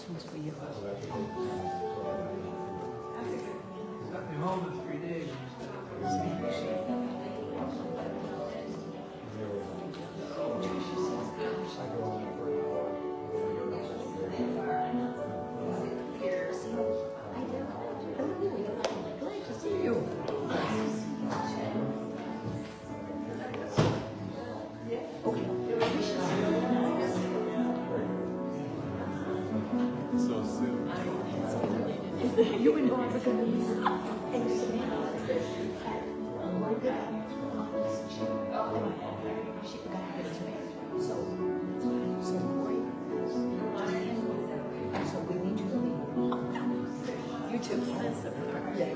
one's for you. Got me home in 3 days Glad to see you. So soon. You and Bob are gonna be. So we need you to leave. You too. Yeah.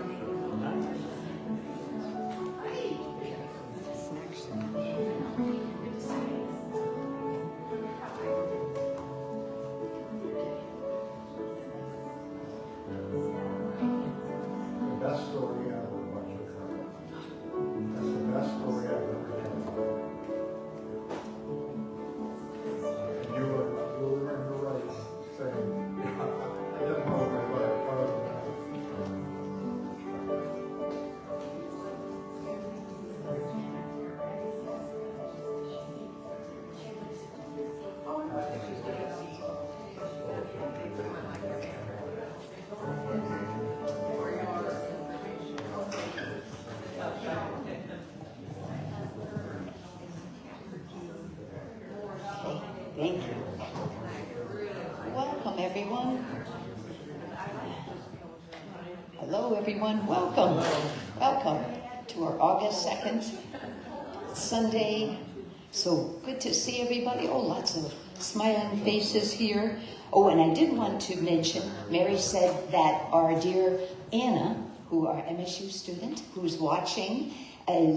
Best story ever, what you heard. That's the best story I've ever heard. And you were in the right saying, I didn't know what I thought of Thank you. Welcome, everyone. Hello, everyone. Welcome. Welcome to our August 2nd, Sunday. So good to see everybody. Oh, lots of smiling faces here. Oh, and I did want to mention, Mary said that our dear Anna, who our MSU student, who's watching,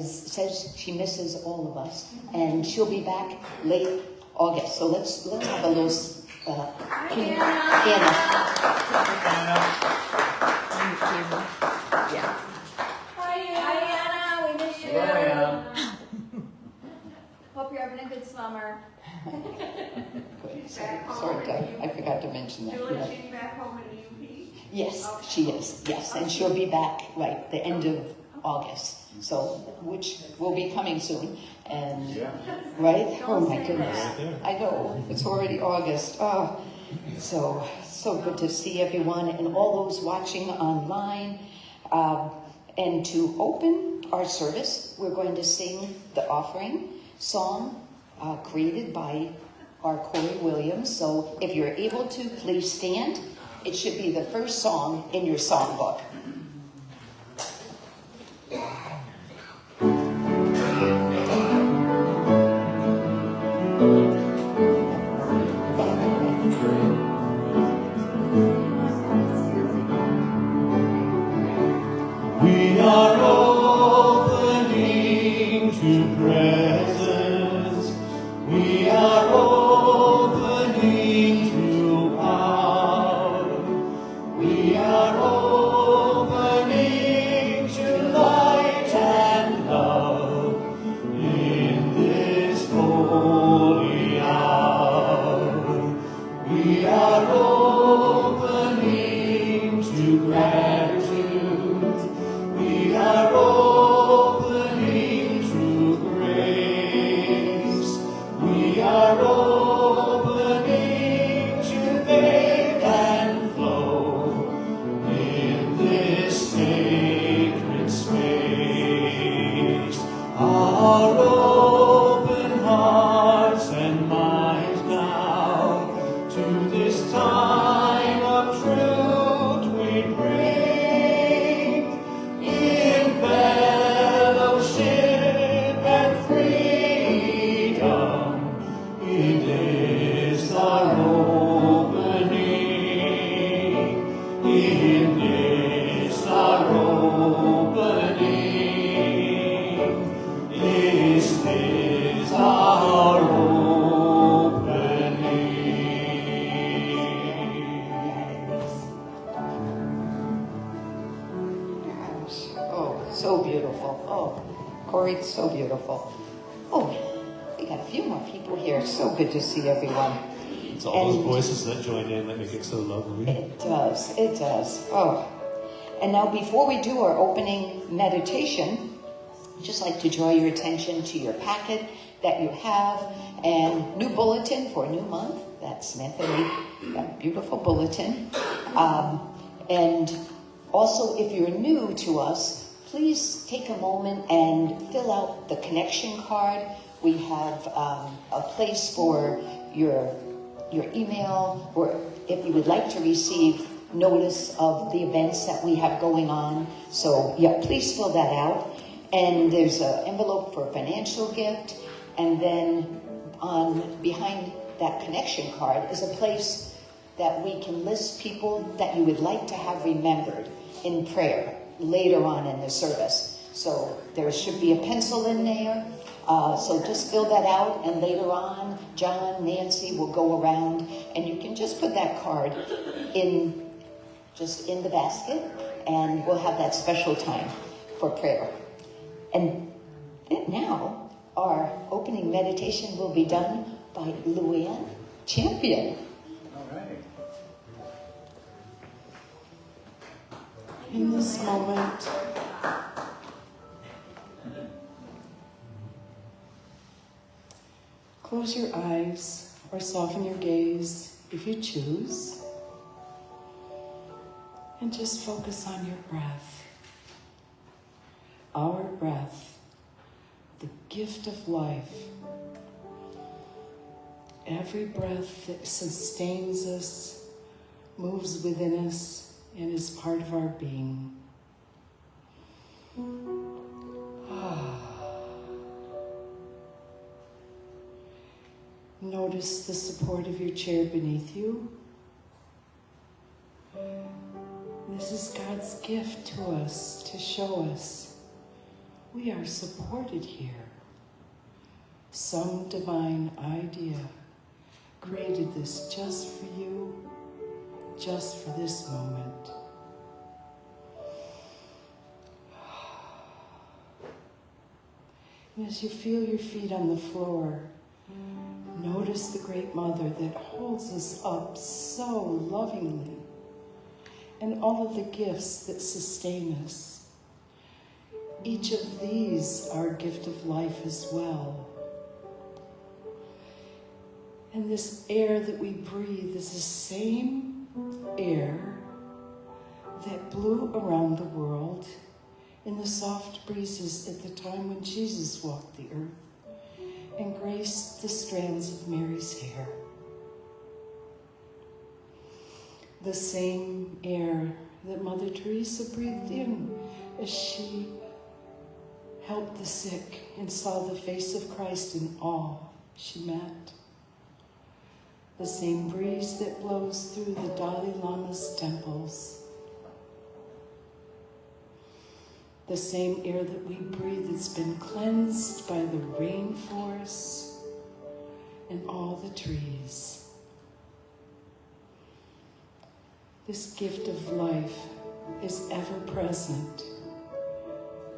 says she misses all of us, and she'll be back late August. So let's have a little Anna. Yeah. Hi, Anna. We miss you. Bye, Hope you're having a good summer. Sorry, Doug, I forgot to mention that. Dillon, she's back home in UP? Yes, she is. Yes, and she'll be back the end of August. So, which will be coming soon. And right? Oh my goodness. I know. It's already August. Oh, so good to see everyone and all those watching online. And to open our service, we're going to sing the offering song created by our Corey Williams. So if you're able to, please stand. It should be the first song in your songbook. We are opening to presence. We are opening to power. We are opening to light and love in this holy hour. We are opening to gratitude. We are opening to grace. We are opening to faith and flow in this sacred space. Our open hearts and minds now to this time of truth we bring in fellowship and freedom. It is our opening. It is our opening. This is our opening. Oh, so beautiful. Oh, Corey, it's so beautiful. Oh, we got a few more people here. So good to see everyone. It's all those And- voices that join in that make it so lovely. It does, it does. Oh. And now before we do our opening meditation, I'd just like to draw your attention to your packet that you have and new bulletin for a new month. That's Samantha made that beautiful bulletin. And also, if you're new to us, please take a moment and fill out the connection card. We have a place for your email, or if you would like to receive notice of the events that we have going on. So yeah, please fill that out. And there's an envelope for a financial gift. And then behind that connection card is a place that we can list people that you would like to have remembered in prayer later on in the service. So there should be a pencil in there. So just fill that out, and later on, John, Nancy will go around, and you can just put that card in the basket, and we'll have that special time for prayer. And now, our opening meditation will be done by Luann Champion. All right. In this moment, close your eyes or soften your gaze if you choose, and just focus on your breath. Our breath, the gift of life. Every breath that sustains us, moves within us, and is part of our being. Notice the support of your chair beneath you. This is God's gift to us to show us we are supported here. Some divine idea created this just for you, just for this moment. And as you feel your feet on the floor, notice the Great Mother that holds us up so lovingly, and all of the gifts that sustain us. Each of these are a gift of life as well. And this air that we breathe is the same air that blew around the world in the soft breezes at the time when Jesus walked the earth and graced the strands of Mary's hair. The same air that Mother Teresa breathed in as she helped the sick and saw the face of Christ in all she met. The same breeze that blows through the Dalai Lama's temples. The same air that we breathe that's been cleansed by the rainforests and all the trees. This gift of life is ever present,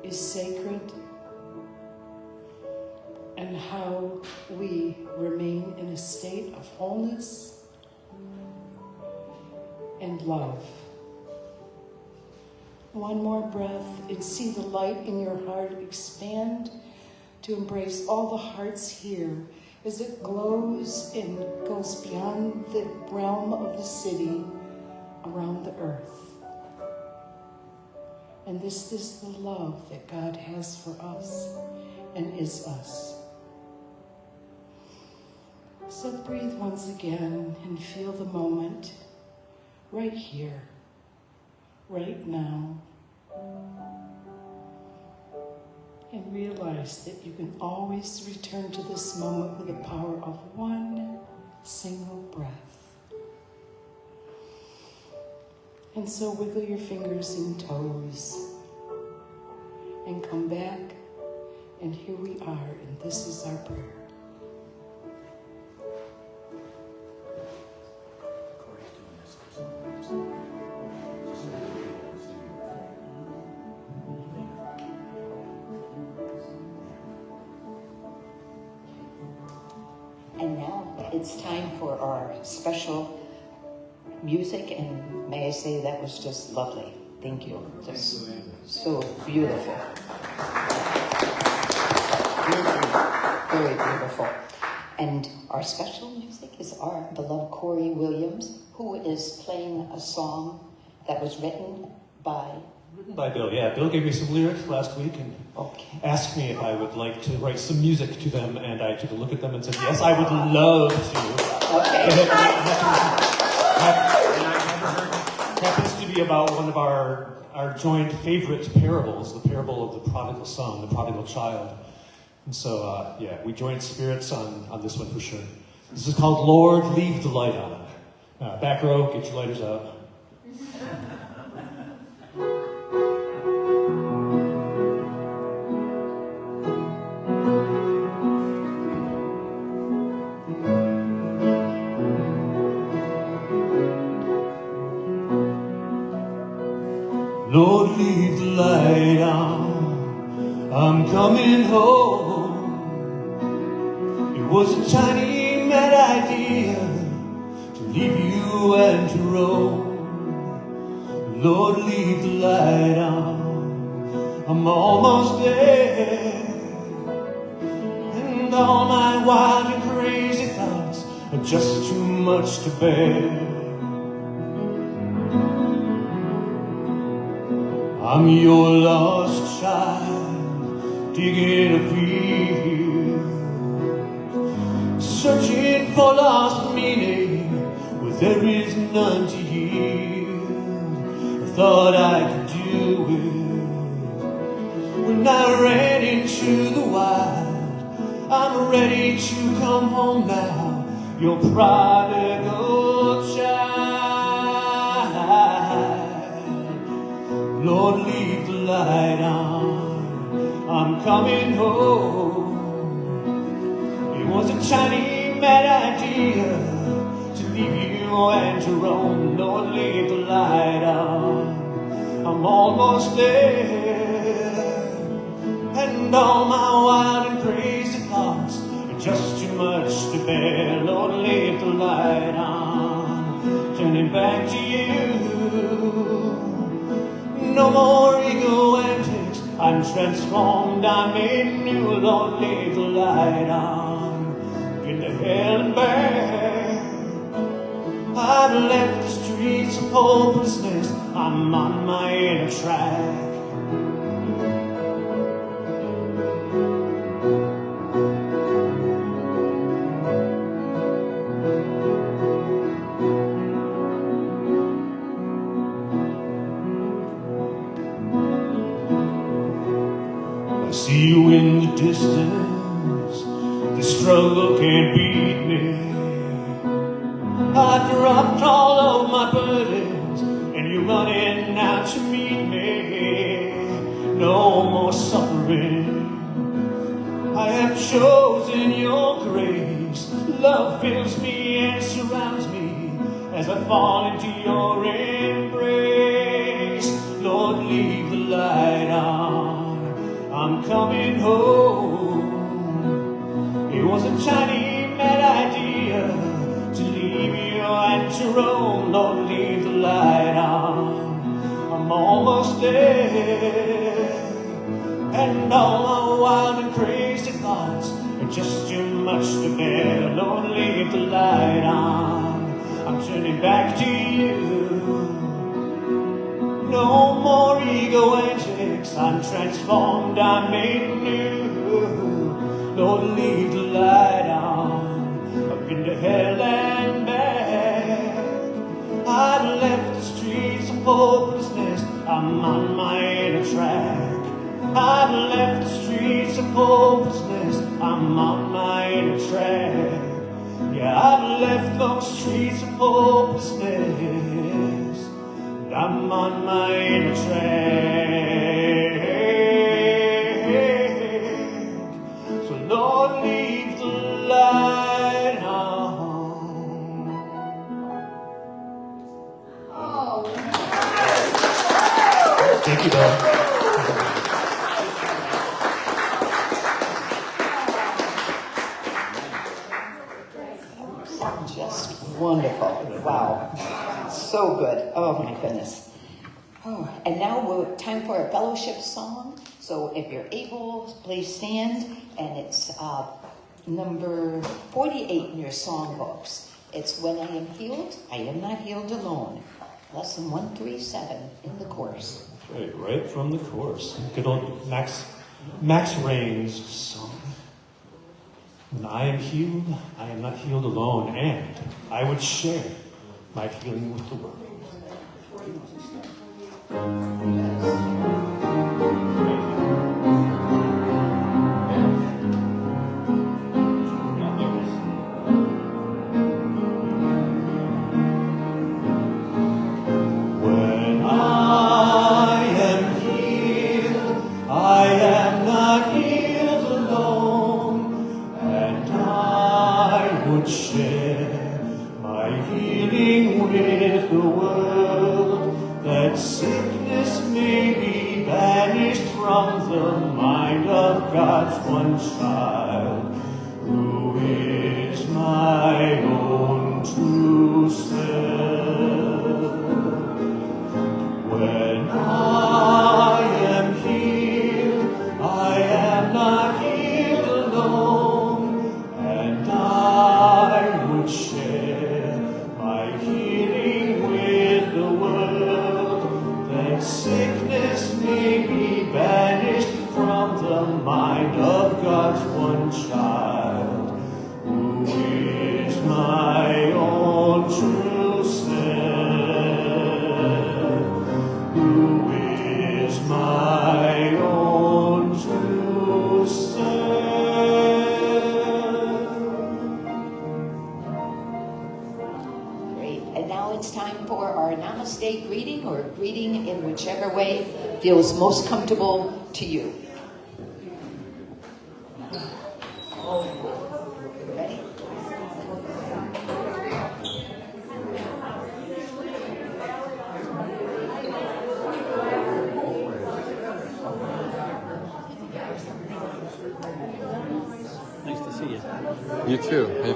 is sacred, and how we remain in a state of wholeness and love. One more breath and see the light in your heart expand to embrace all the hearts here as it glows and goes beyond the realm of the city around the earth. And this is the love that God has for us and is us. So breathe once again and feel the moment right here, right now. And realize that you can always return to this moment with the power of one single breath. And so wiggle your fingers and toes and come back, and here we are, and this is our prayer. And now, it's time for our special music, and may I say that was just lovely. Thank you. Just so beautiful. Very beautiful. And our special music is our beloved Corey Williams, who is playing a song that was written by... Written by Bill, yeah. Bill gave me some lyrics last week and asked me if I would like to write some music to them, and I took a look at them and said, yes, I would love to. Okay. It happens to be about one of our joint favorite parables, the parable of the prodigal son, the prodigal child. And so, we joined spirits on this one for sure. This is called Lord, Leave the Light On. Back row, get your lighters out. Lord, leave the light on, I'm coming home. It was a tiny mad idea to leave you and to roam. Lord, leave the light on, I'm almost there. And all my wild and crazy thoughts are just too much to bear. I'm your lost child, digging a field, searching for lost meaning where there is none to yield. I thought I could do it when I ran into the wild. I'm ready to come home now, your prodigal child. Lord, leave the light on, I'm coming home. It was a tiny mad idea to leave you and to roam. Lord, leave the light on, I'm almost there. And all my wild and crazy thoughts are just too much to bear. Lord, leave the light on, turning back to you. No more ego antics, I'm transformed, I'm made new. Lord, leave the light on, get to hell and back. I've left the streets of hopelessness, I'm on my inner track. See you in the distance, the struggle can't beat me. I dropped all of my burdens, and you're running out to meet me. No more suffering, I have chosen your grace. Love fills me and surrounds me as I fall into your embrace. Lord, leave the light on, I'm coming home. It was a tiny mad idea to leave you and to roam. Lord, leave the light on, I'm almost there. And all my wild and crazy thoughts are just too much to bear. Lord, leave the light on, I'm turning back to you. No more ego antics, I'm transformed, I'm made new. Lord, leave the light on, up into hell and back. I've left the streets of hopelessness, I'm on my inner track. I've left the streets of hopelessness, I'm on my inner track. Yeah, I've left those streets of hopelessness, I'm on my inner track. So Lord, leave the light on. Thank you, Bill. just wonderful. Wow. So good. Oh my goodness. Oh, and now we're time for a fellowship song. So if you're able, please stand. And it's number 48 in your songbooks. It's When I Am Healed, I Am Not Healed Alone. Lesson 137 in the course. Right from the course. Good old Max Rain's song. When I am healed, I am not healed alone, and I would share my healing with the world. When I am healed, I am not healed alone, and I would share my healing with the world, that sickness may be banished from the mind of God's one child, who is my own true self. When I am healed, I am not healed alone, and I would share my healing with the world, that sickness may be banished from the mind of God's one child, who is my own true self. Who is my own true self. Great. And now it's time for our namaste greeting, or greeting in whichever way feels most comfortable to you. Ready? Nice to see you. You too. Hey,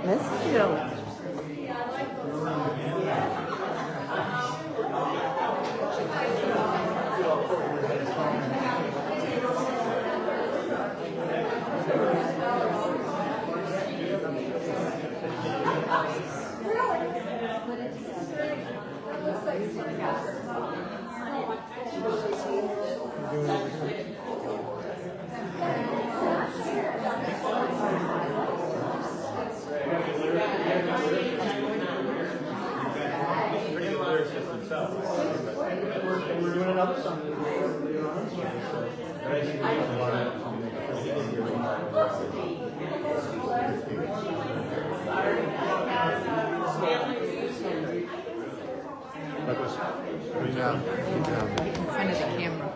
Miss you. In front of the camera.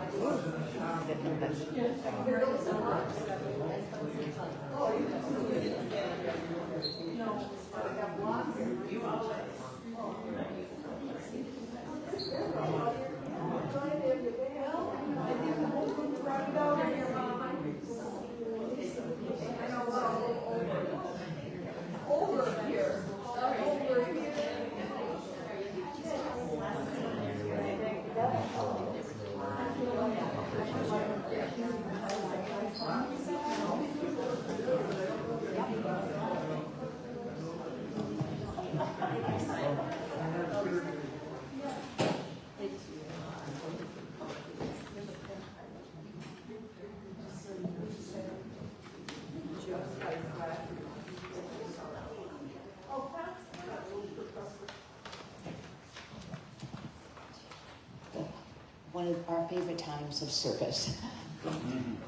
One of our favorite times of service.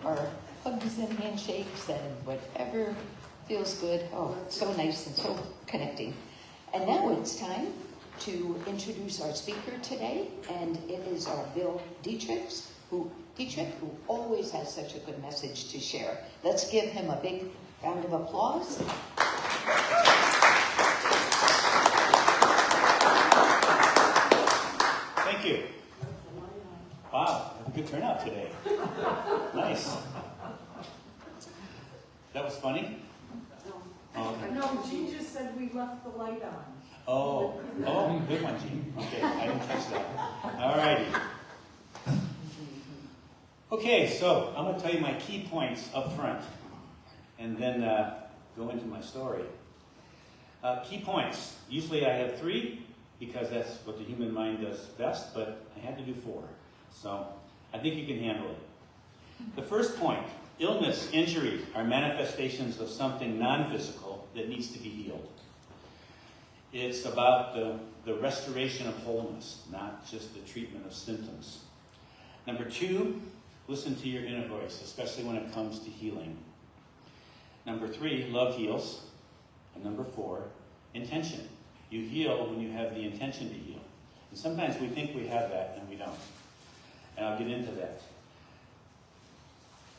Our hugs and handshakes and whatever feels good. Oh, it's so nice and so connecting. And now it's time to introduce our speaker today, and it is our Bill Diedrich, who always has such a good message to share. Let's give him a big round of applause. Thank you. Wow, a good turnout today. Nice. That was funny? Oh, okay. No, Jean just said we left the light on. Oh, good one, Gene. Okay, I didn't catch that. All righty. Okay, so I'm going to tell you my key points up front, and then go into my story. Key points. Usually I have 3, because that's what the human mind does best, but I had to do 4. So I think you can handle it. The first point, illness, injury are manifestations of something non-physical that needs to be healed. It's about the restoration of wholeness, not just the treatment of symptoms. Number 2, listen to your inner voice, especially when it comes to healing. Number 3, love heals. And number 4, intention. You heal when you have the intention to heal. And sometimes we think we have that and we don't. And I'll get into that.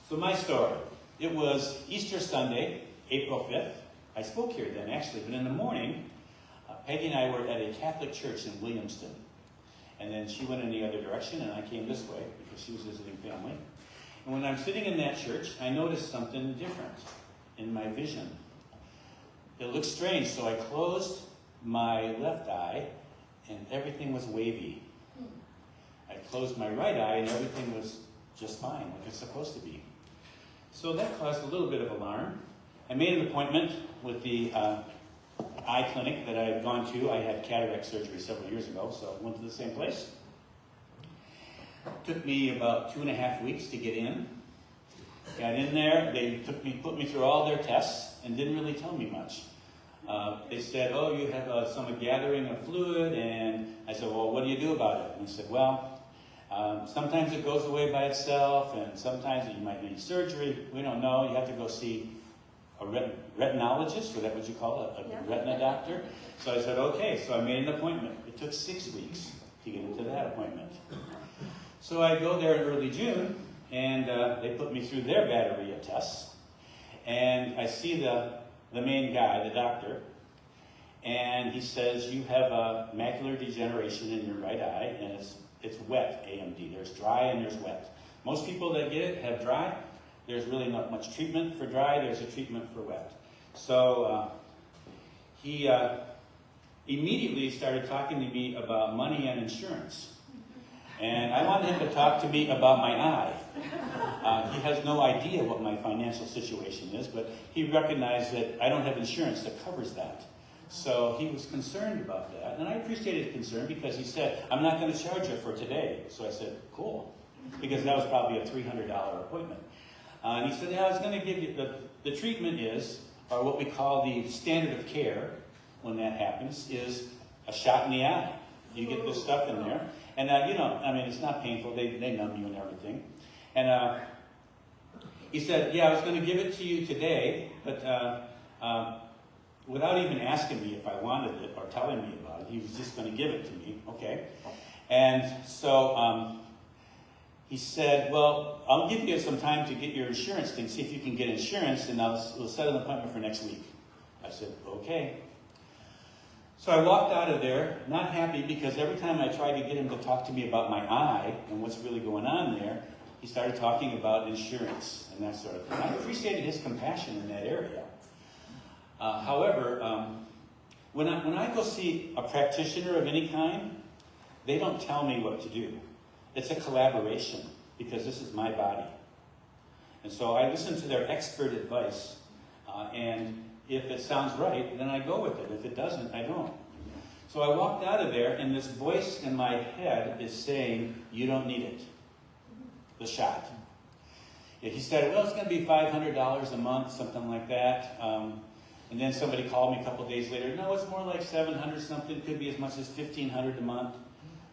So my story. It was Easter Sunday, April 5th. I spoke here then, actually, but in the morning, Peggy and I were at a Catholic church in Williamston. And then she went in the other direction, and I came this way because she was visiting family. And when I'm sitting in that church, I noticed something different in my vision. It looked strange, so I closed my left eye, and everything was wavy. I closed my right eye, and everything was just fine, like it's supposed to be. So that caused a little bit of alarm. I made an appointment with the eye clinic that I had gone to. I had cataract surgery several years ago, so I went to the same place. It took me about 2.5 weeks to get in. Got in there, they put me through all their tests and didn't really tell me much. They said, oh, you have some gathering of fluid, and I said, well, what do you do about it? And they said, well, sometimes it goes away by itself, and sometimes you might need surgery. We don't know. You have to go see a retinologist, or that what you call it, a retina doctor. So I said, okay. So I made an appointment. It took 6 weeks to get into that appointment. So I go there in early June, and they put me through their battery of tests. And I see the main guy, the doctor, and he says, you have a macular degeneration in your right eye, and it's wet AMD. There's dry and there's wet. Most people that get it have dry. There's really not much treatment for dry. There's a treatment for wet. So he immediately started talking to me about money and insurance. And I wanted him to talk to me about my eye. He has no idea what my financial situation is, but he recognized that I don't have insurance that covers that. So he was concerned about that. And I appreciated the concern because he said, I'm not going to charge you for today. So I said, cool. Because that was probably a $300 appointment. And he said, yeah, I was going to give you, the treatment is, or what we call the standard of care when that happens, is a shot in the eye. You get this stuff in there, And, I mean, it's not painful. They numb you and everything. And he said, yeah, I was going to give it to you today, but without even asking me if I wanted it or telling me about it, he was just going to give it to me. Okay. And so he said, well, I'll give you some time to get your insurance thing, see if you can get insurance, and we'll set an appointment for next week. I said, okay. So I walked out of there, not happy, because every time I tried to get him to talk to me about my eye and what's really going on there, he started talking about insurance and that sort of thing. I appreciated his compassion in that area. However, when I go see a practitioner of any kind, they don't tell me what to do. It's a collaboration, because this is my body. And so I listen to their expert advice, and if it sounds right, then I go with it. If it doesn't, I don't. So I walked out of there, and this voice in my head is saying, you don't need it. The shot. He said, well, it's going to be $500 a month, something like that. And then somebody called me a couple days later. No, it's more like $700 something. It could be as much as $1,500 a month.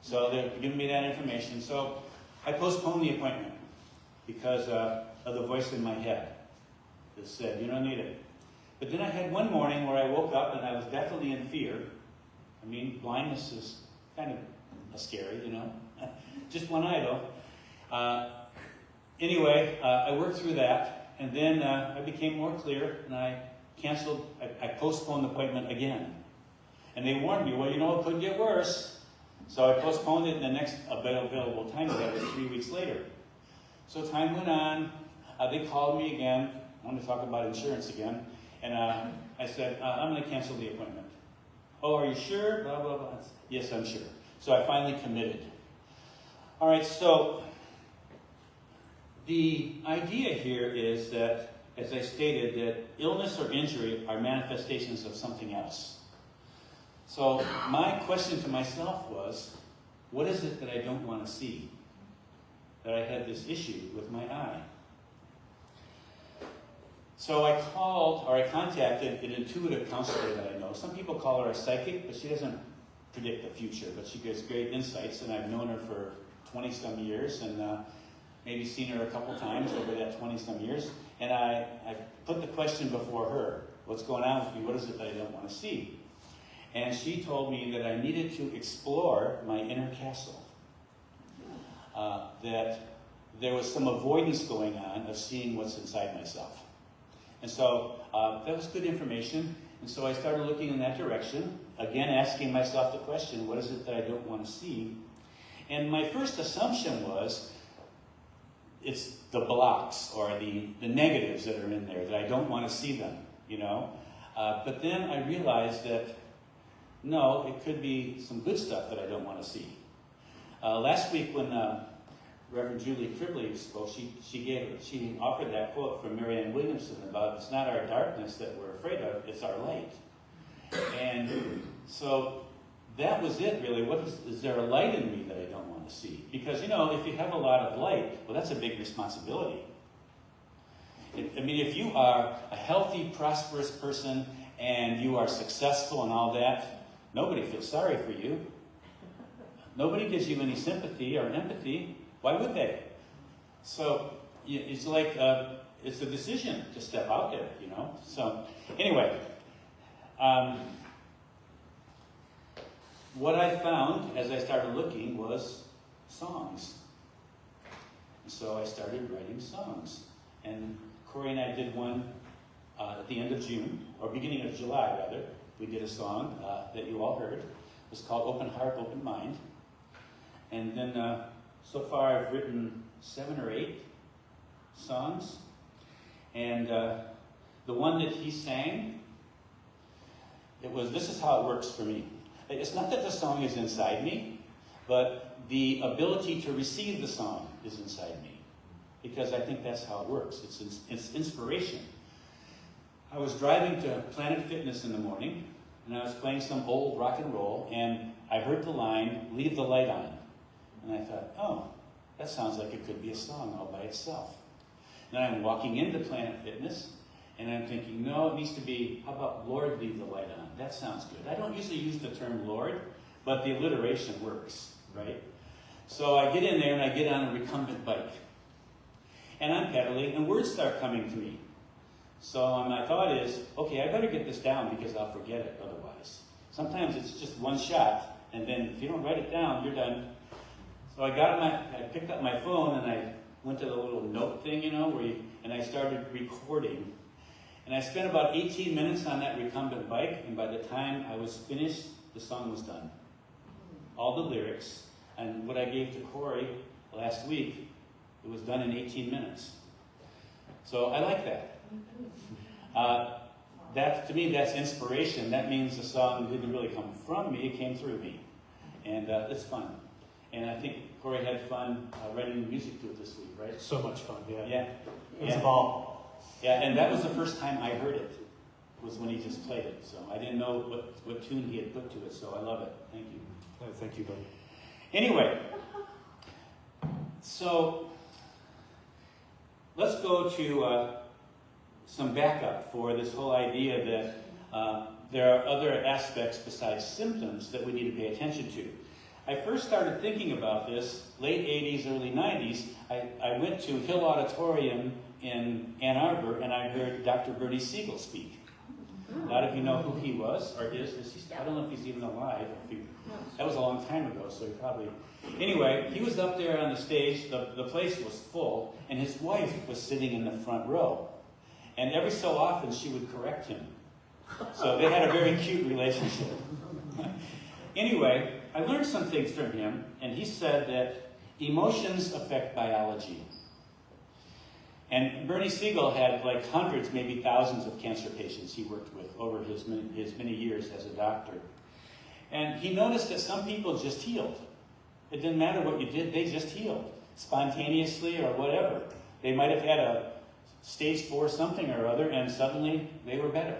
So they're giving me that information. So I postponed the appointment because of the voice in my head that said, you don't need it. But then I had one morning where I woke up and I was definitely in fear. I mean, blindness is kind of scary, Just one eye, though. Anyway, I worked through that, and then I became more clear, and I postponed the appointment again. And they warned me, well, it could get worse. So I postponed it, and the next available time that was 3 weeks later. So time went on. They called me again. I wanted to talk about insurance again. And I said, I'm going to cancel the appointment. Oh, are you sure? Blah, blah, blah. Yes, I'm sure. So I finally committed. All right, so the idea here is that, as I stated, that illness or injury are manifestations of something else. So my question to myself was, what is it that I don't want to see? That I had this issue with my eye. So I contacted an intuitive counselor that I know. Some people call her a psychic, but she doesn't predict the future, but she gives great insights, and I've known her for 20-some years, and maybe seen her a couple times over that 20-some years. And I put the question before her, what's going on with me? What is it that I don't want to see? And she told me that I needed to explore my inner castle. That there was some avoidance going on of seeing what's inside myself. And so that was good information. And so I started looking in that direction, again asking myself the question, what is it that I don't want to see? And my first assumption was, it's the blocks or the negatives that are in there, that I don't want to see them, But then I realized that, no, it could be some good stuff that I don't want to see. Last week when Reverend Julie Cribley spoke, she offered that quote from Marianne Williamson about, it's not our darkness that we're afraid of, it's our light. And so that was it, really. Is there a light in me that I don't want to see? Because, if you have a lot of light, well, that's a big responsibility. If you are a healthy, prosperous person and you are successful and all that, nobody feels sorry for you. Nobody gives you any sympathy or empathy. Why would they? So it's like it's a decision to step out there, So anyway, what I found as I started looking was songs. And so I started writing songs. And Corey and I did one at the end of June, or beginning of July, rather. We did a song that you all heard. It was called Open Heart, Open Mind. And then so far I've written 7 or 8 songs. And the one that he sang, this is how it works for me. It's not that the song is inside me, but the ability to receive the song is inside me. Because I think that's how it works. It's inspiration. I was driving to Planet Fitness in the morning, and I was playing some old rock and roll, and I heard the line, "Leave the light on." And I thought, oh, that sounds like it could be a song all by itself. Then I'm walking into Planet Fitness, and I'm thinking, no, it needs to be, how about "Lord, leave the light on"? That sounds good. I don't usually use the term Lord, but the alliteration works, right? So I get in there and I get on a recumbent bike. And I'm pedaling and words start coming to me. So my thought is, okay, I better get this down because I'll forget it otherwise. Sometimes it's just one shot, and then if you don't write it down, you're done. So I picked up my phone and I went to the little note thing, and I started recording. And I spent about 18 minutes on that recumbent bike, and by the time I was finished, the song was done. All the lyrics, and what I gave to Corey last week, it was done in 18 minutes. So I like that. To me, that's inspiration. That means the song didn't really come from me, it came through me. And it's fun. And I think Corey had fun writing music to it this week, right? So much fun, yeah. Yeah. It was a ball. Yeah, and that was the first time I heard it, was when he just played it. So I didn't know what tune he had put to it, so I love it. Thank you. Oh, thank you, buddy. Anyway, so let's go to some backup for this whole idea that there are other aspects besides symptoms that we need to pay attention to. I first started thinking about this late 80s, early 90s. I went to Hill Auditorium in Ann Arbor and I heard Dr. Bernie Siegel speak. A lot of you know who he was, or is he? I don't know if he's even alive. That was a long time ago, so he probably... Anyway, he was up there on the stage, the place was full, and his wife was sitting in the front row. And every so often, she would correct him. So they had a very cute relationship. Anyway, I learned some things from him, and he said that emotions affect biology. And Bernie Siegel had like hundreds, maybe thousands of cancer patients he worked with over his many years as a doctor. And he noticed that some people just healed. It didn't matter what you did, they just healed, spontaneously or whatever. They might have had a stage 4 something or other, and suddenly they were better.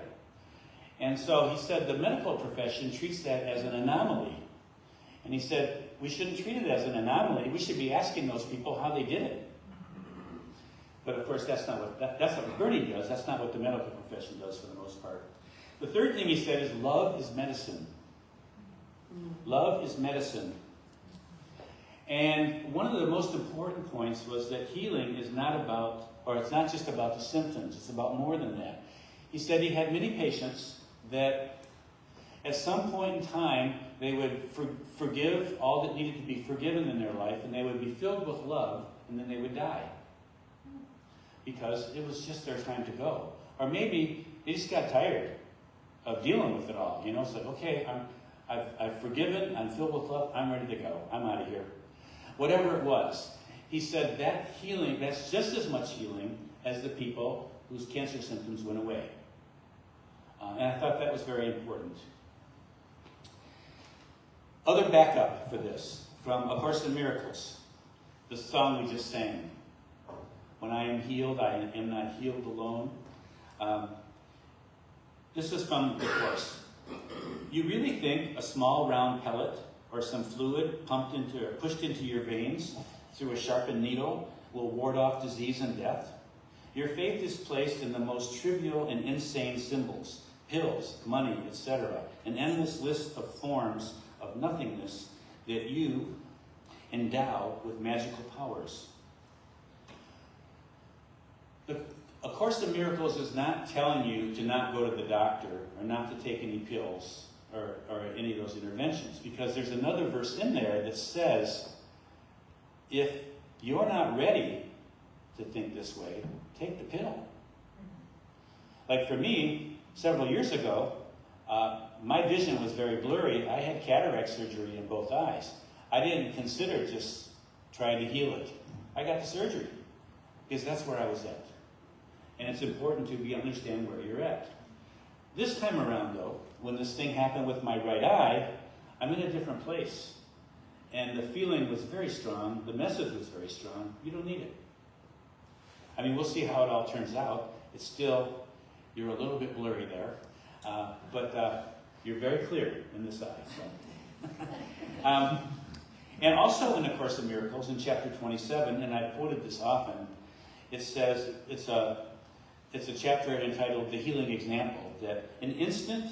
And so he said the medical profession treats that as an anomaly. And he said, we shouldn't treat it as an anomaly. We should be asking those people how they did it. But of course, that's not what Bernie does. That's not what the medical profession does for the most part. The third thing he said is love is medicine. Love is medicine. And one of the most important points was that healing is not about, or it's not just about the symptoms. It's about more than that. He said he had many patients that at some point in time, they would forgive all that needed to be forgiven in their life, and they would be filled with love, and then they would die. Because it was just their time to go. Or maybe they just got tired of dealing with it all. It's like, okay, I've forgiven, I'm filled with love, I'm ready to go, I'm out of here. Whatever it was. He said that healing, that's just as much healing as the people whose cancer symptoms went away. And I thought that was very important. Other backup for this, from A Course in Miracles, the song we just sang. When I am healed, I am not healed alone. This is from the Course. You really think a small round pellet or some fluid pushed into your veins through a sharpened needle will ward off disease and death? Your faith is placed in the most trivial and insane symbols, pills, money, etc., an endless list of forms of nothingness that you endow with magical powers. A Course in Miracles is not telling you to not go to the doctor or not to take any pills or any of those interventions, because there's another verse in there that says, if you're not ready to think this way, take the pill. Like for me, several years ago, my vision was very blurry. I had cataract surgery in both eyes. I didn't consider just trying to heal it. I got the surgery because that's where I was at. And it's important to understand where you're at. This time around, though, when this thing happened with my right eye, I'm in a different place. And the feeling was very strong. The message was very strong. You don't need it. I mean, we'll see how it all turns out. It's still, you're a little bit blurry there. But you're very clear in this eye. So. And also in the Course in Miracles, in chapter 27, and I've quoted this often, it says, it's a chapter entitled The Healing Example, that an instant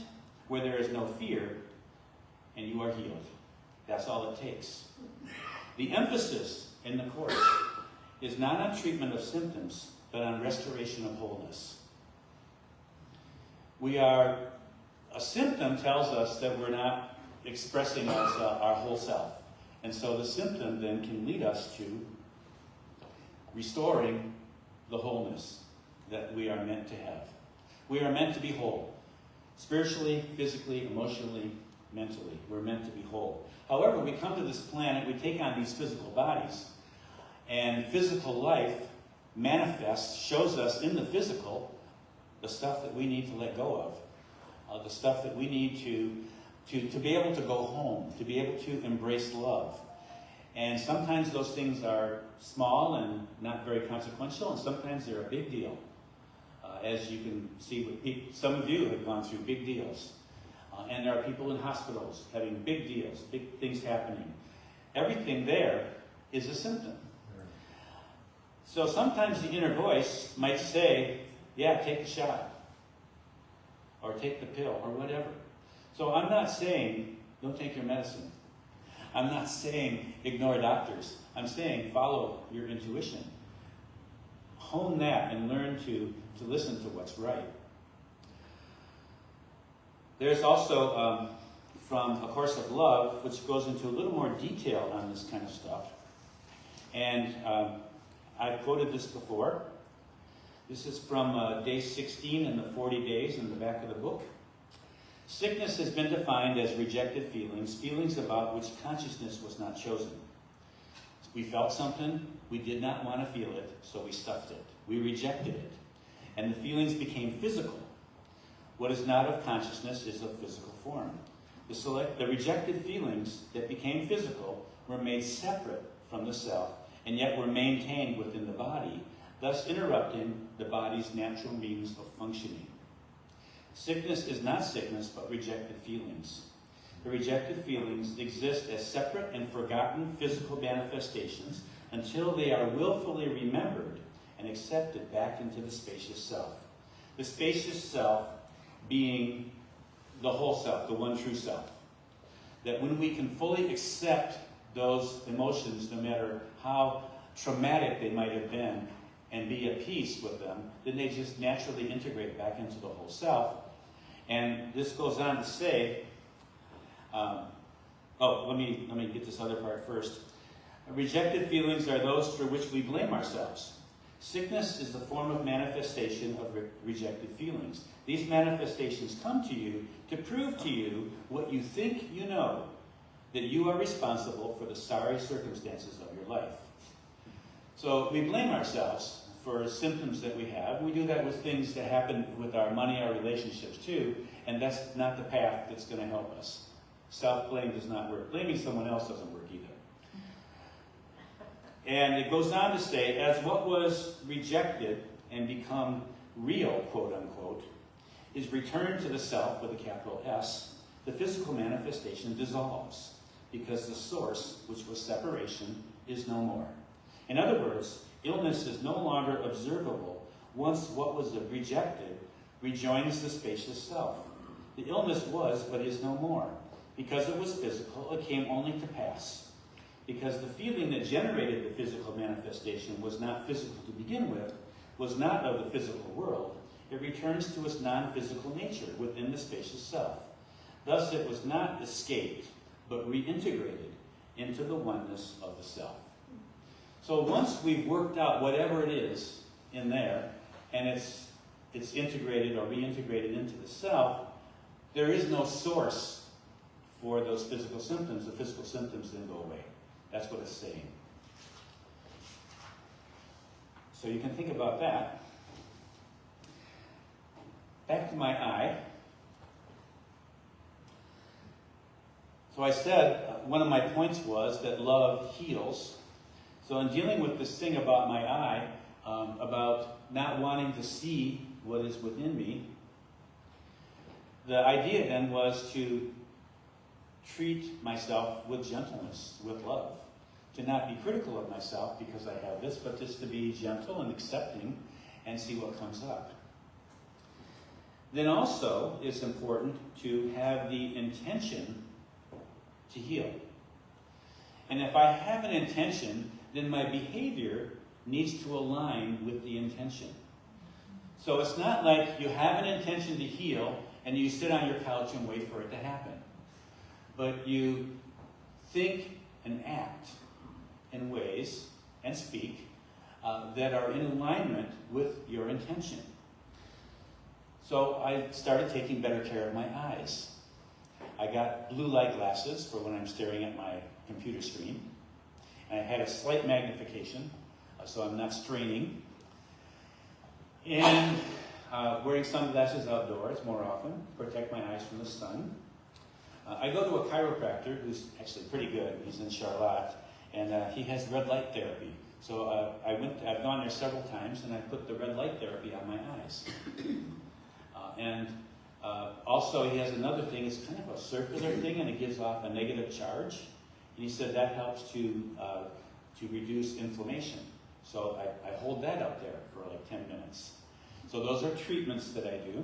where there is no fear, and you are healed. That's all it takes. The emphasis in the Course is not on treatment of symptoms, but on restoration of wholeness. A symptom tells us that we're not expressing our whole self. And so the symptom then can lead us to restoring the wholeness that we are meant to have. We are meant to be whole. Spiritually, physically, emotionally, mentally. We're meant to be whole. However, we come to this planet, we take on these physical bodies, and physical life manifests, shows us in the physical the stuff that we need to let go of, the stuff that we need to be able to go home, to be able to embrace love. And sometimes those things are small and not very consequential, and sometimes they're a big deal. As you can see, with some of you have gone through big deals. And there are people in hospitals having big deals, big things happening. Everything there is a symptom. So sometimes the inner voice might say, yeah, take the shot, or take the pill, or whatever. So I'm not saying don't take your medicine. I'm not saying ignore doctors. I'm saying follow your intuition. Hone that and learn to listen to what's right. There's also, from A Course of Love, which goes into a little more detail on this kind of stuff. And I've quoted this before. This is from day 16 in the 40 days in the back of the book. Sickness has been defined as rejected feelings, feelings about which consciousness was not chosen. We felt something, we did not want to feel it, so we stuffed it. We rejected it. And the feelings became physical. What is not of consciousness is of physical form. The rejected feelings that became physical were made separate from the self, and yet were maintained within the body, thus interrupting the body's natural means of functioning. Sickness is not sickness, but rejected feelings. The rejected feelings exist as separate and forgotten physical manifestations until they are willfully remembered and accepted back into the spacious self. The spacious self being the whole self, the one true self. That when we can fully accept those emotions, no matter how traumatic they might have been, and be at peace with them, then they just naturally integrate back into the whole self. And this goes on to say, let me get this other part first. Rejected feelings are those for which we blame ourselves. Sickness is the form of manifestation of rejected feelings. These manifestations come to you to prove to you what you think you know, that you are responsible for the sorry circumstances of your life. So we blame ourselves for symptoms that we have. We do that with things that happen with our money, our relationships too, and that's not the path that's going to help us. Self-blame does not work. Blaming someone else doesn't work either. And it goes on to say, as what was rejected and become real, quote unquote, is returned to the self with a capital S, the physical manifestation dissolves, because the source, which was separation, is no more. In other words, illness is no longer observable once what was rejected rejoins the spacious self. The illness was, but is no more. Because it was physical, it came only to pass. Because the feeling that generated the physical manifestation was not physical to begin with, was not of the physical world, it returns to its non-physical nature within the spacious self. Thus it was not escaped, but reintegrated into the oneness of the self. So once we've worked out whatever it is in there, and it's integrated or reintegrated into the self, there is no source for those physical symptoms. The physical symptoms then go away. That's what it's saying. So you can think about that. Back to my eye. So I said one of my points was that love heals. So in dealing with this thing about my eye, about not wanting to see what is within me, the idea then was to treat myself with gentleness, with love. To not be critical of myself because I have this, but just to be gentle and accepting and see what comes up. Then also, it's important to have the intention to heal. And if I have an intention, then my behavior needs to align with the intention. So it's not like you have an intention to heal and you sit on your couch and wait for it to happen. But you think and act in ways and speak that are in alignment with your intention. So I started taking better care of my eyes. I got blue light glasses for when I'm staring at my computer screen. And I had a slight magnification, so I'm not straining. And wearing sunglasses outdoors more often, protect my eyes from the sun. I go to a chiropractor who's actually pretty good. He's in Charlotte, and he has red light therapy. So I've gone there several times, and I put the red light therapy on my eyes. Also, he has another thing. It's kind of a circular thing, and it gives off a negative charge. And he said that helps to reduce inflammation. So I hold that up there for like 10 minutes. So those are treatments that I do.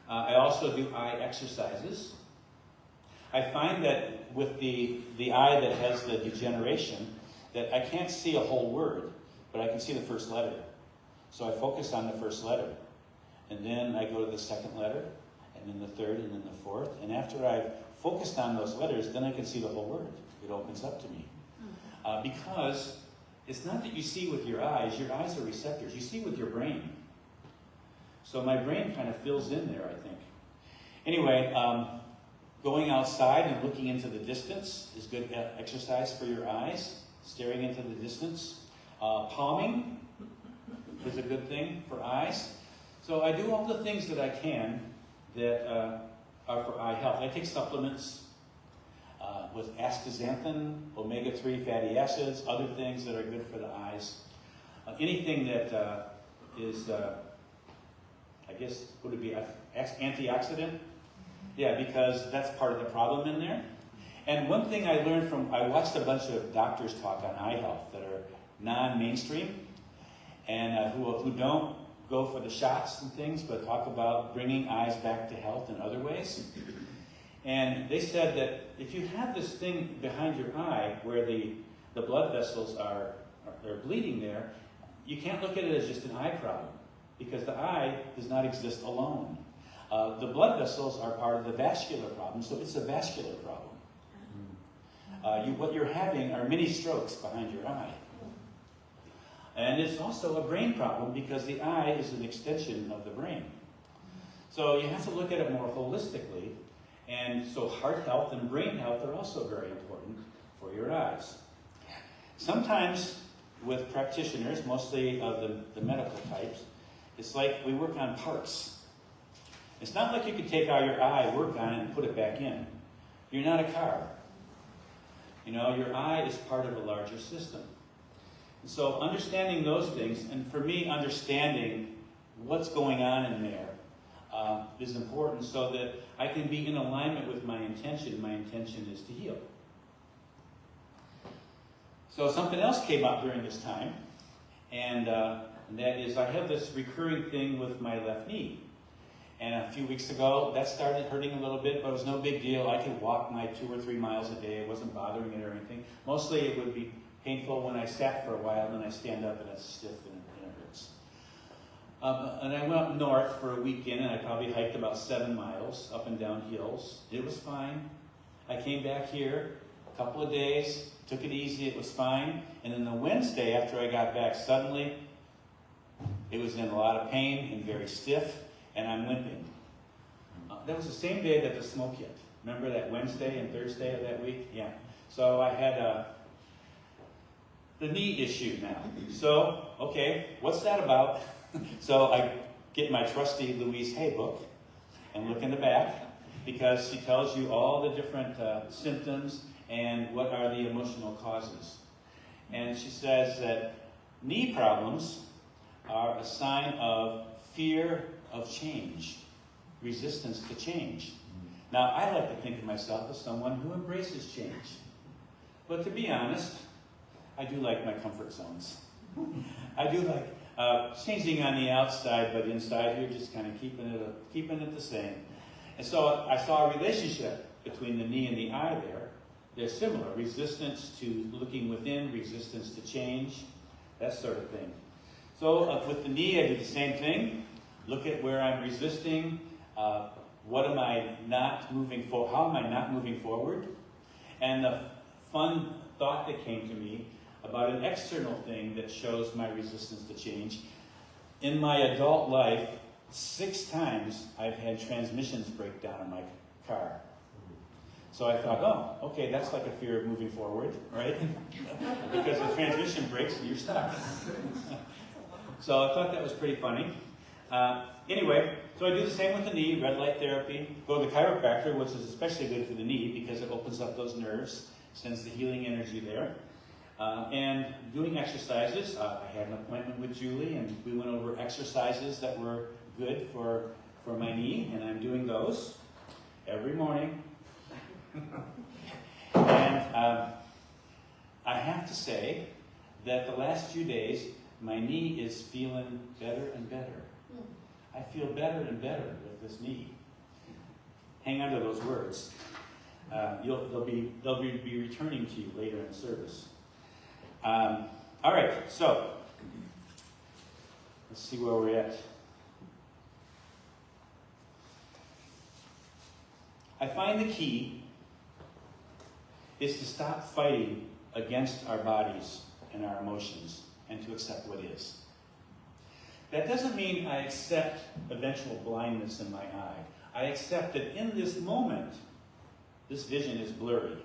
I also do eye exercises. I find that with the eye that has the degeneration, that I can't see a whole word, but I can see the first letter. So I focus on the first letter. And then I go to the second letter, and then the third, and then the fourth. And after I've focused on those letters, then I can see the whole word. It opens up to me. Because it's not that you see with your eyes are receptors. You see with your brain. So my brain kind of fills in there, I think. Anyway, going outside and looking into the distance is good exercise for your eyes. Staring into the distance. Palming is a good thing for eyes. So I do all the things that I can that are for eye health. I take supplements with astaxanthin, omega-3 fatty acids, other things that are good for the eyes. Anything that is, I guess, would it be antioxidant? Yeah, because that's part of the problem in there. And one thing I learned I watched a bunch of doctors talk on eye health that are non-mainstream and who don't go for the shots and things, but talk about bringing eyes back to health in other ways. And they said that if you have this thing behind your eye where the blood vessels are bleeding there, you can't look at it as just an eye problem, because the eye does not exist alone. The blood vessels are part of the vascular problem, so it's a vascular problem. What you're having are mini strokes behind your eye. And it's also a brain problem because the eye is an extension of the brain. So you have to look at it more holistically. And so heart health and brain health are also very important for your eyes. Sometimes with practitioners, mostly of the medical types, it's like we work on parts. It's not like you can take out your eye, work on it, and put it back in. You're not a car. You know, your eye is part of a larger system. So understanding those things, and for me, understanding what's going on in there is important so that I can be in alignment with my intention. My intention is to heal. So something else came up during this time, and that is I have this recurring thing with my left knee. And a few weeks ago, that started hurting a little bit, but it was no big deal. I could walk my 2 or 3 miles a day. It wasn't bothering it or anything. Mostly it would be painful when I sat for a while, and then I stand up and it's stiff and it hurts. And I went up north for a weekend, and I probably hiked about 7 miles up and down hills. It was fine. I came back here a couple of days, took it easy, it was fine. And then the Wednesday after I got back, suddenly it was in a lot of pain and very stiff, and I'm limping. That was the same day that the smoke hit. Remember that Wednesday and Thursday of that week? Yeah. So I had the knee issue now. So, okay, what's that about? So I get my trusty Louise Hay book and look in the back, because she tells you all the different symptoms and what are the emotional causes. And she says that knee problems are a sign of fear of change, resistance to change. Now, I like to think of myself as someone who embraces change. But to be honest, I do like my comfort zones. I do like changing on the outside, but inside here, just kind of keeping it the same. And so I saw a relationship between the knee and the eye there, they're similar. Resistance to looking within, resistance to change, that sort of thing. So with the knee, I do the same thing. Look at where I'm resisting. What am I not moving for? How am I not moving forward? And the fun thought that came to me about an external thing that shows my resistance to change. In my adult life, 6 times I've had transmissions break down in my car. So I thought, oh, okay, that's like a fear of moving forward, right? Because the transmission breaks and you're stuck. So I thought that was pretty funny. Anyway, so I do the same with the knee, red light therapy. Go to the chiropractor, which is especially good for the knee because it opens up those nerves, sends the healing energy there. And doing exercises. I had an appointment with Julie and we went over exercises that were good for my knee, and I'm doing those every morning. And I have to say that the last few days, my knee is feeling better and better. I feel better and better with this knee. Hang on to those words. They'll be returning to you later in the service. All right, so let's see where we're at. I find the key is to stop fighting against our bodies and our emotions and to accept what is. That doesn't mean I accept eventual blindness in my eye. I accept that in this moment, this vision is blurry.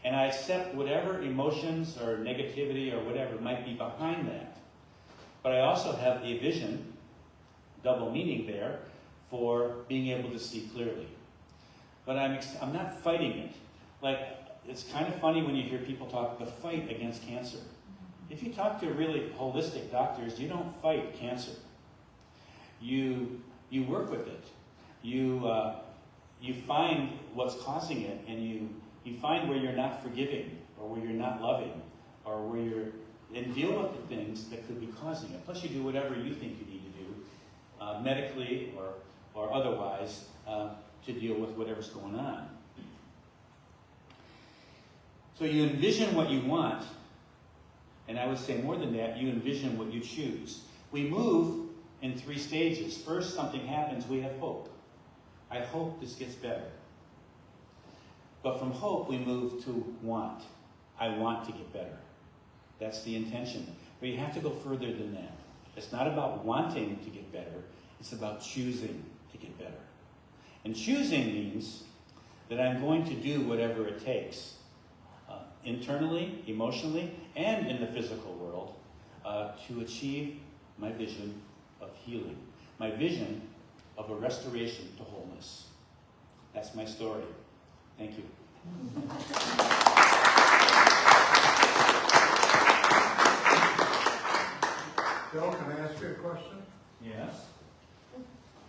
And I accept whatever emotions or negativity or whatever might be behind that. But I also have a vision, double meaning there, for being able to see clearly. But I'm not fighting it. Like, it's kind of funny when you hear people talk the fight against cancer. If you talk to really holistic doctors, you don't fight cancer. You work with it. You find what's causing it, and you find where you're not forgiving, or where you're not loving, or where and deal with the things that could be causing it. Plus, you do whatever you think you need to do, medically or otherwise, to deal with whatever's going on. So you envision what you want, and I would say more than that, you envision what you choose. We move in 3 stages. First, something happens, we have hope. I hope this gets better. But from hope, we move to want. I want to get better. That's the intention. But you have to go further than that. It's not about wanting to get better. It's about choosing to get better. And choosing means that I'm going to do whatever it takes, internally, emotionally, and in the physical world, to achieve my vision of healing, my vision of a restoration to wholeness. That's my story. Thank you. Bill, can I ask you a question? Yes?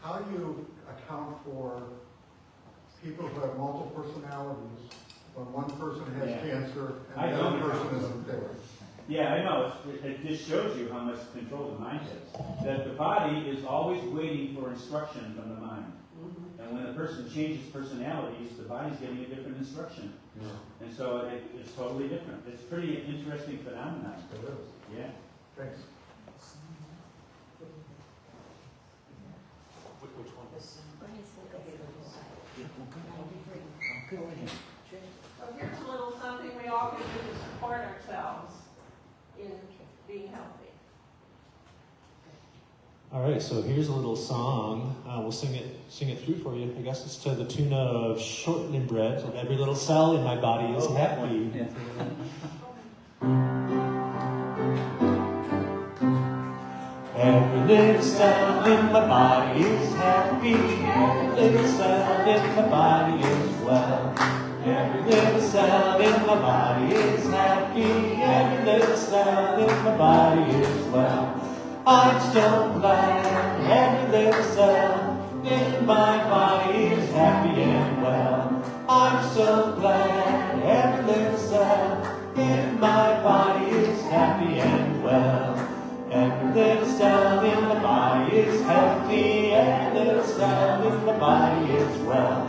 How do you account for people who have multiple personalities when one person has cancer and the other person isn't there? Yeah, I know. It just shows you how much control the mind has. That the body is always waiting for instruction from the mind. And when a person changes personalities, the body's getting a different instruction. Yeah. And so it's totally different. It's a pretty interesting phenomenon. It is. Yeah. Thanks. Which one? So here's a little something we all can do to support ourselves in being healthy. All right, so here's a little song. We'll sing it through for you. I guess it's to the tune of Shortening Bread. So every little cell in my body is happy. Every little cell in my body is happy. Every little cell in my body is well. Every little cell in my body is happy. Every little cell in my body is well. I'm so glad every little cell in my body is happy and well. I'm so glad every little cell in my body is happy and well. Every little cell in the body is healthy. Every little cell in the body is well.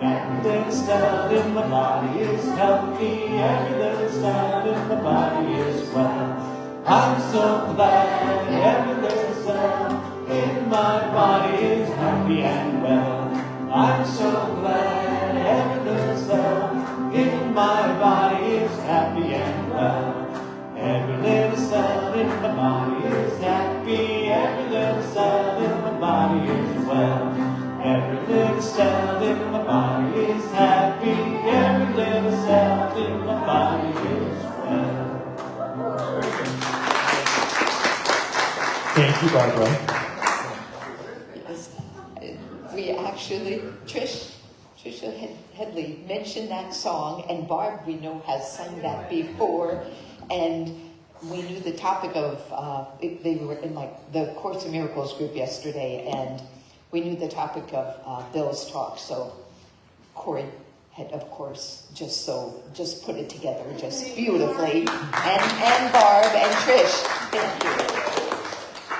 Every little cell in my body is healthy. Every little cell in my body is well. I'm so glad every little cell in my body is happy and well. I'm so glad every little cell in my body is happy and well. Every little cell in my body is happy. Every little cell in my body is well. Every little cell in my body is happy. Every little cell in my body is well. Thank you, Barbara. Yes. We actually, Trisha Headley mentioned that song, and Barb, we know, has sung that before, and we knew the topic of, they were in like the Course in Miracles group yesterday, and we knew the topic of Bill's talk, so Corey had, of course, just put it together just beautifully, and Barb and Trish, thank you.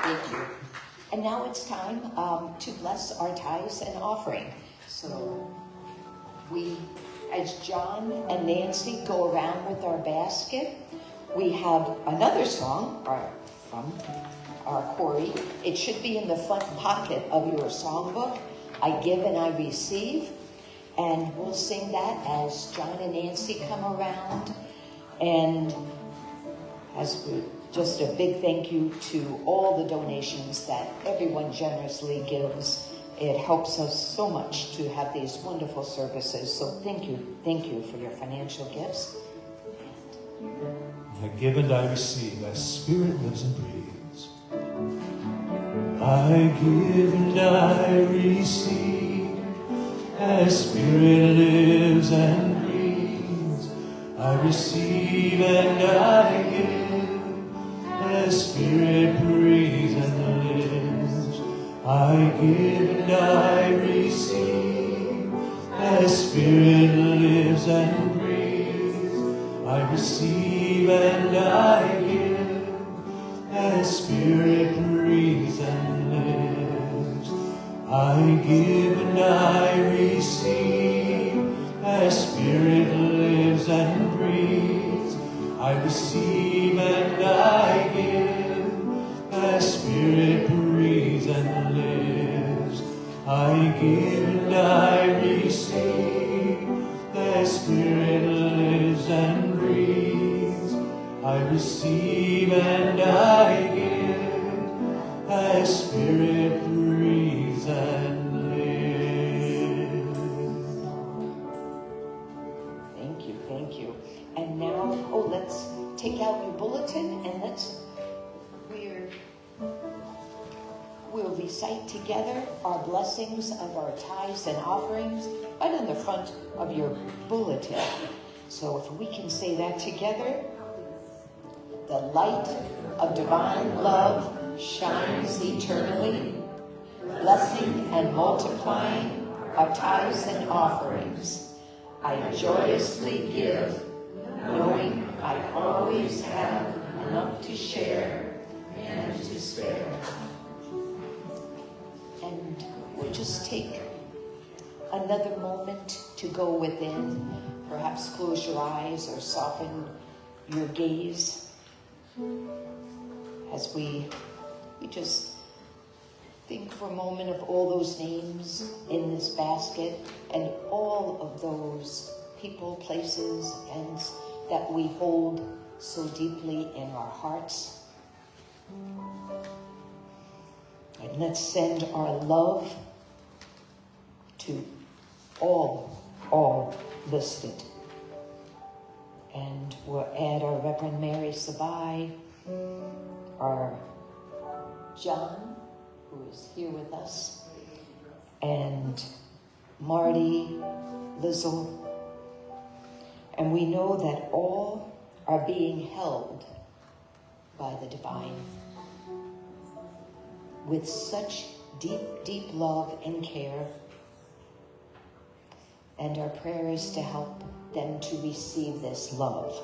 Thank you. And now it's time to bless our tithes and offering. So we, as John and Nancy go around with our basket, we have another song from our Corey. It should be in the front pocket of your songbook. I give and I receive. And we'll sing that as John and Nancy come around. And as we, just a big thank you to all the donations that everyone generously gives. It helps us so much to have these wonderful services. So thank you for your financial gifts. I give and I receive, thy spirit lives and breathes. I give and I receive, thy spirit lives and breathes. I receive and I give, thy spirit breathes and lives. I give and I receive, thy spirit lives and breathes. I receive and I give, thy spirit breathes and lives. I give and I receive, thy spirit lives and breathes. I receive and I give, thy spirit breathes and lives. I give and I receive, thy spirit lives and breathes. I receive and I give, thy spirit breathes and lives. Thank you. And now, let's take out your bulletin and we'll recite together our blessings of our tithes and offerings right on the front of your bulletin. So if we can say that together. The light of divine love shines eternally, blessing and multiplying our tithes and offerings. I joyously give, knowing I always have enough to share and to spare. And we'll just take another moment to go within. Perhaps close your eyes or soften your gaze as we just think for a moment of all those names in this basket and all of those people, places, events that we hold so deeply in our hearts. And let's send our love to all listed. And we'll add our Reverend Mary Sabai, our John, who is here with us, and Marty, Lizzle. And we know that all are being held by the divine with such deep, deep love and care. And our prayer is to help them to receive this love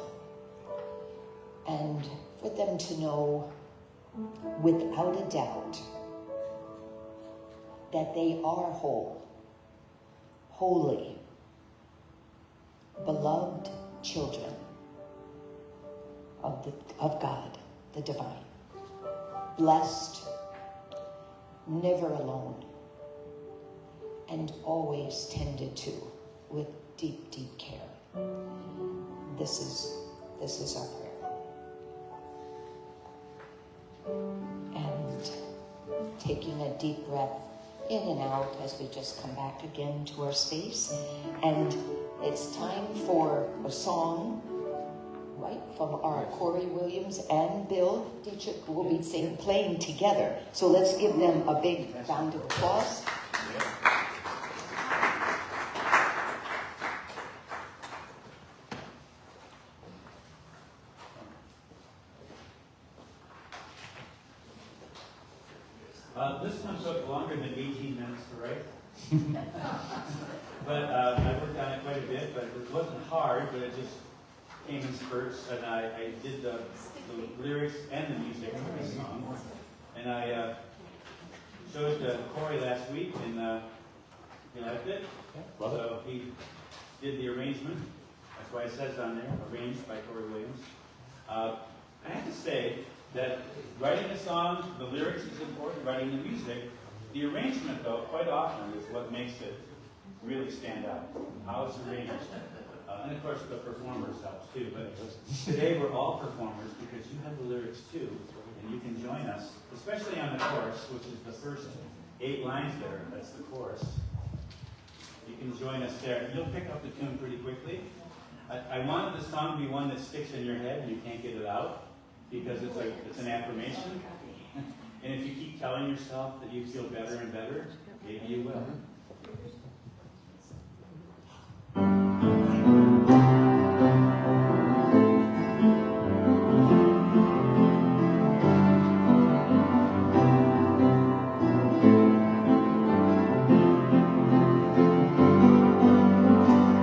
and for them to know without a doubt that they are whole, holy, beloved children of God, the divine, blessed, never alone, and always tended to with deep, deep care. This is our prayer. And taking a deep breath in and out as we just come back again to our space. And it's time for a song, right, from our Corey Williams and Bill Diedrich, who will be playing together. So let's give them a big round of applause. This one took longer than 18 minutes to write. But I worked on it quite a bit, but it wasn't hard, but it just came in spurts, and I did the lyrics and the music for this song. And I showed it to Corey last week, and he liked it. So he did the arrangement. That's why it says on there, arranged by Corey Williams. I have to say that writing a song, the lyrics is important, writing the music. The arrangement, though, quite often is what makes it really stand out, how it's arranged. And of course, the performers help too. But today we're all performers because you have the lyrics too, and you can join us, especially on the chorus, which is the first 8 lines there. That's the chorus. You can join us there. You'll pick up the tune pretty quickly. I wanted the song to be one that sticks in your head and you can't get it out, because it's an affirmation. And if you keep telling yourself that you feel better and better, maybe you will.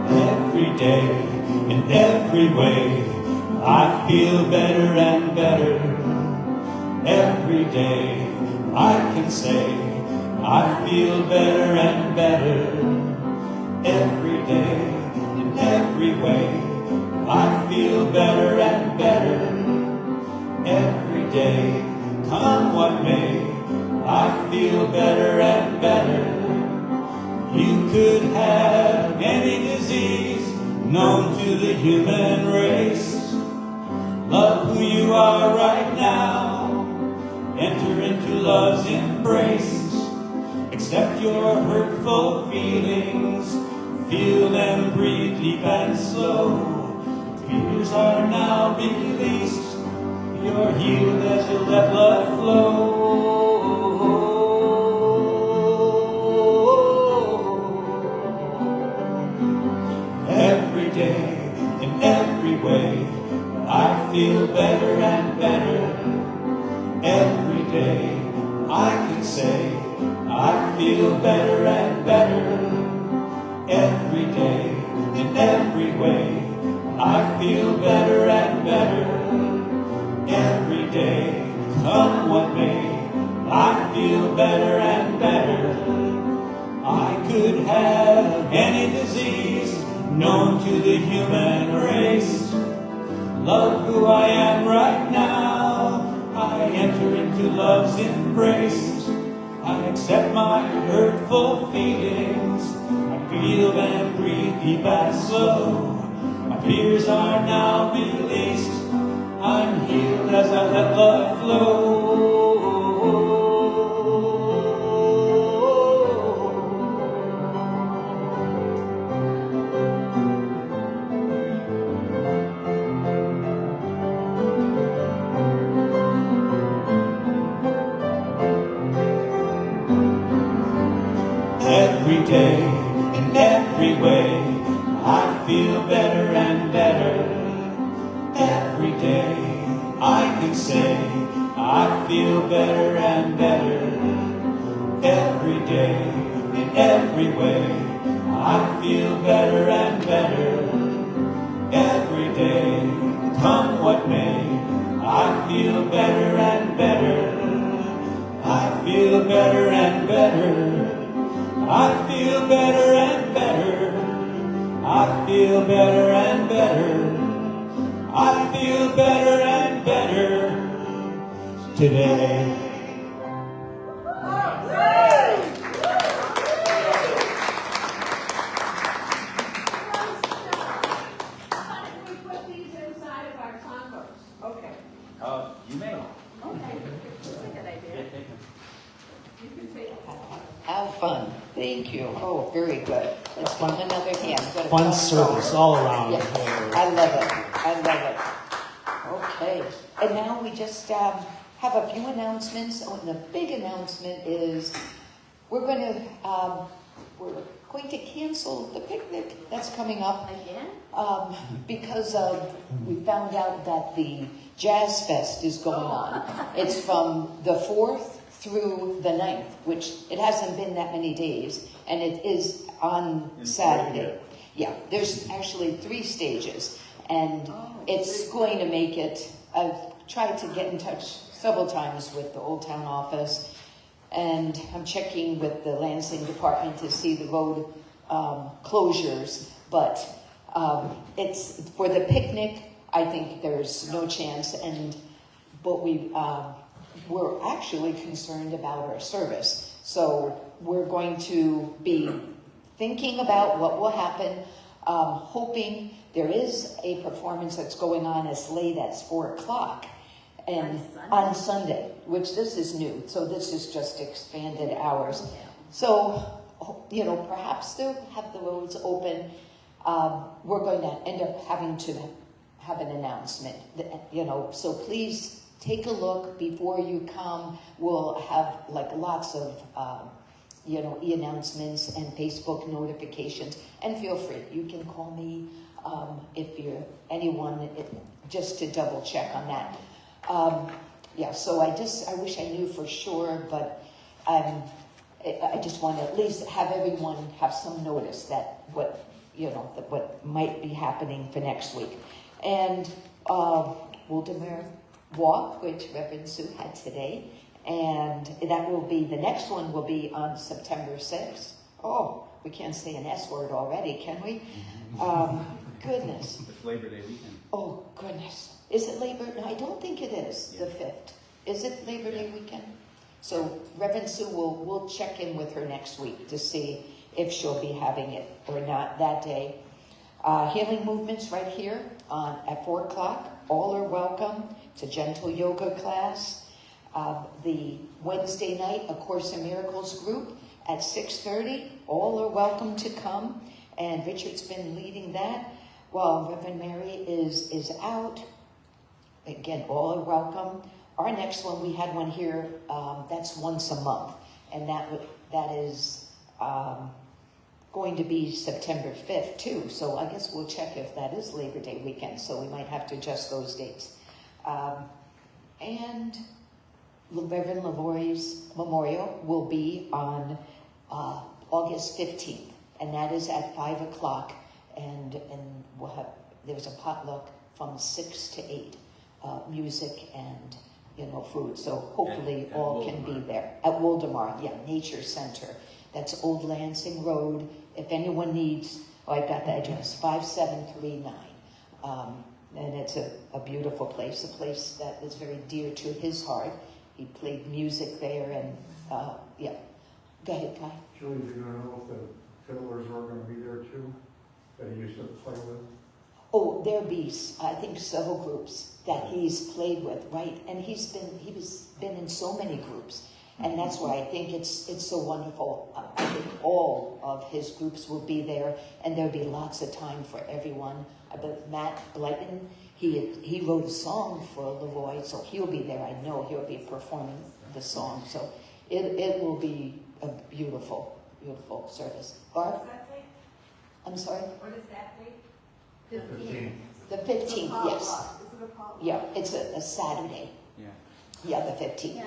Every day, in every way, I feel better and better. Every day I can say I feel better and better. Every day, in every way, I feel better and better. Every day, come what may, I feel better and better. You could have any disease known to the human race. Love who you are right now. Enter into love's embrace. Accept your hurtful feelings. Feel them, breathe deep and slow. Fears are now released. You're healed as you let blood flow. Every day, in every way, I feel better and better. Every day I can say I feel better and better. Every day, in every way, I feel better and better. Every day, come what may, I feel better and better. I could have any disease known to the human race. Love who I am right now. I enter into love's embrace. I accept my hurtful feelings. I feel and breathe deep and slow. My fears are now released. I'm healed as I let blood flow. Every day, in every way, I feel better and better. Every day, I can say, I feel better and better. Every day, in every way, I feel better and better. Every day, come what may, I feel better and better. I feel better and better. I feel better and better. I feel better and better. I feel better and better today. How did we put these inside of our songboats? Okay. You may. Okay. That's a good idea. You can take it. Have fun. Thank you. Oh, very good. Let's one another hand. We've got a Fun service all around. Yes, I love it. I love it. Okay. And now we just have a few announcements. Oh, and the big announcement is we're going to cancel the picnic that's coming up. Again? Because we found out that the Jazz Fest is going on. It's from the 4th through the 9th, which it hasn't been that many days, and it is on Saturday. Yeah, there's actually 3 stages, and it's going to make it. I've tried to get in touch several times with the Old Town office, and I'm checking with the Lansing department to see the road closures, but it's for the picnic. I think there's no chance, but we're actually concerned about our service. So we're going to be thinking about what will happen, hoping there is a performance that's going on as late as 4 o'clock and on Sunday, which this is new. So this is just expanded hours. So, perhaps they'll have the roads open. We're going to end up having to have an announcement, so please take a look before you come. We'll have lots of, e-announcements and Facebook notifications. And feel free, you can call me if you're anyone, just to double check on that. So I wish I knew for sure, but I just want to at least have everyone have some notice that what might be happening for next week. And Waldemar Walk, which Reverend Sue had today, and that will be, the next one will be on September 6th. Oh, we can't say an S word already, can we? Goodness. It's Labor Day weekend. Oh, goodness. Is it Labor? No, I don't think it is, the 5th. Is it Labor Day weekend? So Reverend Sue we'll check in with her next week to see if she'll be having it or not that day. Healing movements right here at 4 o'clock. All are welcome. It's a gentle yoga class. The Wednesday night, A Course in Miracles group at 6:30. All are welcome to come. And Richard's been leading that while Reverend Mary is out. Again, all are welcome. Our next one, we had one here, that's once a month. And that is going to be September 5th too. So I guess we'll check if that is Labor Day weekend. So we might have to adjust those dates. And Reverend Lavori's memorial will be on August 15th. And that is at 5 o'clock. And there's a potluck from 6 to 8. Music and food. So hopefully all can be there at Waldemar. Yeah, Nature Center. That's Old Lansing Road. If anyone needs, I've got the address, 5739. And it's a beautiful place, a place that is very dear to his heart. He played music there, and yeah. Go ahead, Kai. Julie, do you know if the fiddlers are going to be there too, that he used to play with? Oh, there'll be, I think, several groups that he's played with, right? And he's been in so many groups, and that's why I think it's so wonderful. I think all of his groups will be there, and there'll be lots of time for everyone. But Matt Blyton, he wrote a song for Leroy, so he'll be there. I know he'll be performing the song, so it will be a beautiful, beautiful service. Barb? I'm sorry? What is that date? 15. The 15th, yes. Yeah, it's a Saturday. Yeah. Yeah, the 15th.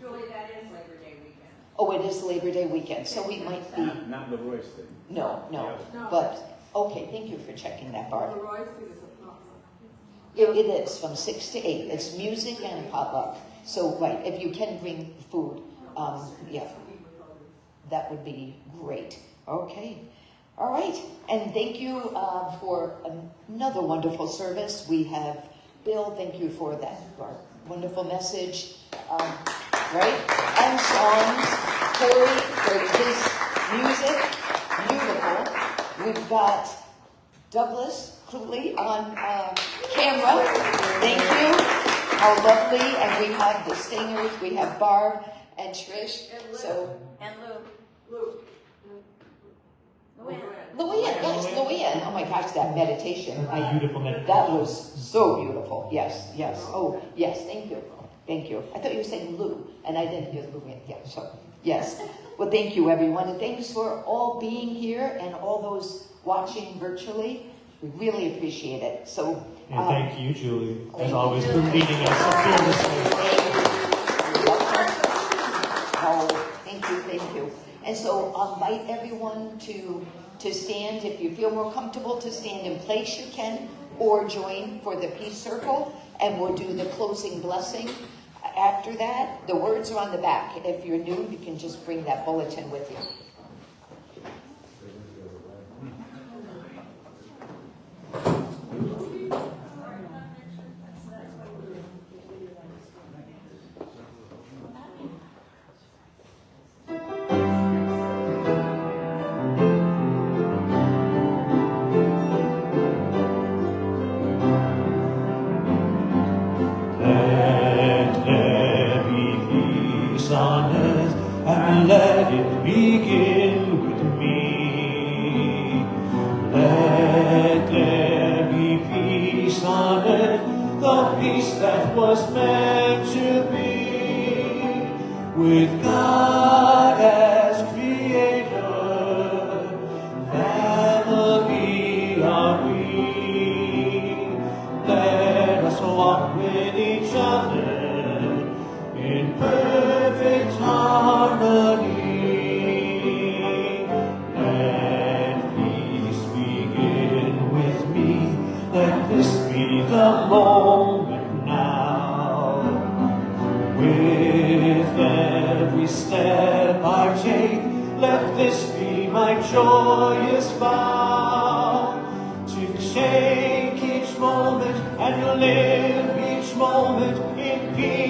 Julie, that is Labor Day weekend. Oh, it is Labor Day weekend, so we might be, Not Leroy's thing. no, No. but, okay, thank you for checking that, Barb. Leroy's thing is a It is, from 6 to 8. It's music and pop-up. So, right, if you can bring food, yeah, that would be great. Okay. All right, and thank you for another wonderful service. We have Bill, thank you for that wonderful message, right? And songs, Corey for his music, beautiful. We've got Douglas Cluley on camera, thank you. How lovely, and we have the singers, we have Barb and Trish. And Luke. So, And Luke. Luann, yes, Luann. Oh my gosh, that meditation. Beautiful meditation. That was so beautiful. Yes, yes. Oh, yes, thank you. Thank you. I thought you were saying Lou, and I didn't hear Luann. Yeah, so, yes. Well, thank you, everyone. And thanks for all being here and all those watching virtually. We really appreciate it. So, And thank you, Julie, as thank always, you. for leading us so fearlessly. Oh, thank you. And so I'll invite everyone to stand. If you feel more comfortable to stand in place, you can, or join for the peace circle, and we'll do the closing blessing. After that, the words are on the back. If you're new, you can just bring that bulletin with you. And let it begin with me. Let there be peace on earth, the peace that was meant to be, with God as creator, family are we. Let us walk with each other in perfect harmony. Let peace begin with me. Let this be the moment now. With every step I take, let this be my joyous vow, to take each moment and live each moment in peace.